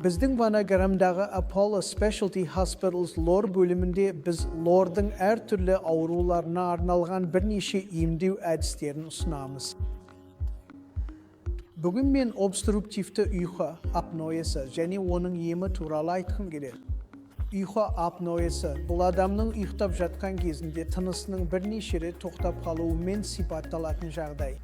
Біздің Ванаграмдағы Apollo Specialty Hospitals лор бөлімінде біз лордың әр түрлі ауруларына арналған бірнеше емдеу әдістерін ұсынамыз. Бүгін мен обструктивті ұйқы апноясы және оның емі туралы айтқым келеді. Ұйқы апноясы бұл адамның ұйықтап жатқан кезінде тынысының бірнеше рет тоқтап қалуымен сипатталатын жағдай.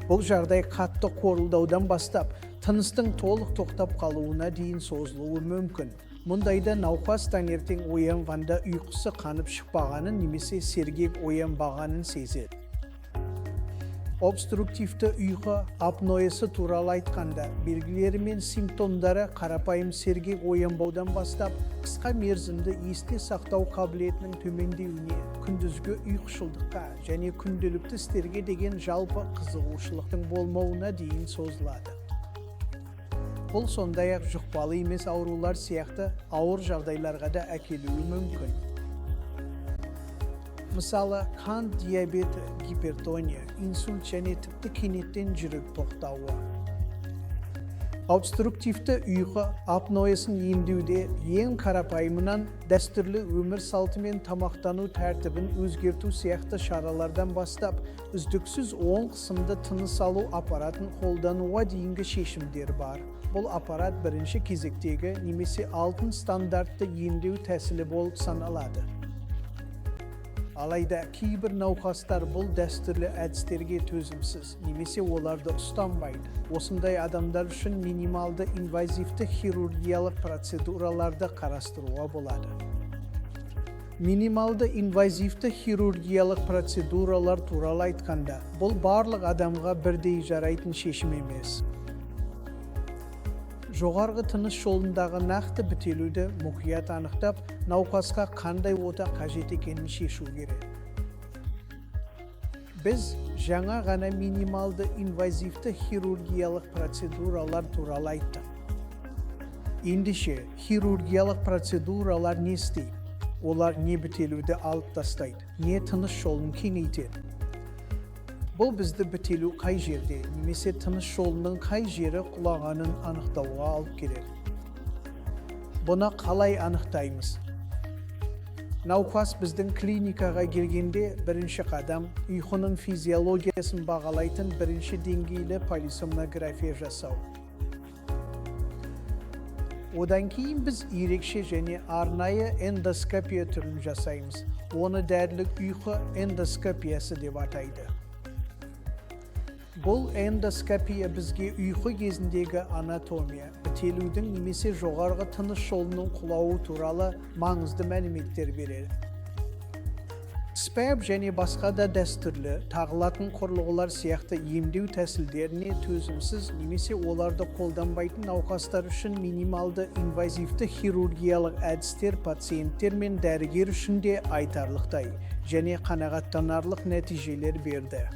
Бұл жағдай қатты қорылдаудан бастап, тыныстың толық тоқтап қалуына дейін созылуы мүмкін. Мұндайда науқас таңертең оянғанда ұйқысы қанып шықпағанын немесе сергек оянбағанын сезеді. Обструктивті ұйқы апноясы туралы айтқанда, белгілері мен симптомдары қарапайым сергек оянбаудан бастап, қысқа мерзімді есте сақтау қабілетінің төмендеуіне, күндізгі ұйқышылдыққа және күнделікті істерге деген жалпы қызығушылықтың болмауына дейін созылады. Бұл сондай-ақ жұқпалы емес аурулар сияқты ауыр жағдайларға да әкелуі мүмкін. Мысалы, қан диабеті, гипертония, инсульт және тіпті кенеттен жүрек тоқтауы. Обструктивті ұйқы апноясын емдеуде ең қарапайымынан дәстүрлі өмір салты мен тамақтану тәртібін өзгерту сияқты шаралардан бастап, үздіксіз оң қысымды тыныс алу аппаратын қолдануға дейінгі шешімдер бар. Бұл аппарат бірінші кезектегі немесе алтын стандартты емдеу тәсілі болып саналады. Алайда кейбір науқастар бұл дәстүрлі әдістерге төзімсіз, немесе оларды ұстанбайды. Осындай адамдар үшін минималды инвазивті хирургиялық процедураларды қарастыруға болады. Минималды инвазивті хирургиялық процедуралар туралы айтқанда, бұл барлық адамға бірдей жарайтын шешім емес. Жоғарғы тыныс жолындағы нақты бітелуді мұқият анықтап, науқасқа қандай ота қажет екенін шешу керек. Біз жаңа ғана минималды инвазивті хирургиялық процедуралар туралы айттық. Ендеше, хирургиялық процедуралар не істейді? Олар не бітелуді алып тастайды, не тыныс жолын кеңейтеді. Бұл бізді бітелу қай жерде, немесе тыныс жолының қай жері құлағанын анықтауға алып келеді. Бұны қалай анықтаймыз? Науқас біздің клиникаға келгенде бірінші қадам ұйқының физиологиясын бағалайтын бірінші деңгейлі полисомнография жасау. Одан кейін біз ерекше және арнайы эндоскопия түрін жасаймыз. Оны дәрілік ұйқы эндоскопиясы деп атайды. Бұл эндоскопия бізге ұйқы кезіндегі анатомия, бітелудің немесе жоғарғы тыныс жолының құлауы туралы маңызды мәліметтер береді. СПЭП және басқа да дәстүрлі тағылатын құрылғылар сияқты емдеу тәсілдеріне төзімсіз немесе оларды қолданбайтын науқастар үшін минималды инвазивті хирургиялық әдістер пациенттер мен дәрігер үшін де айтарлықтай және қанағаттанарлық нәтижелер берді.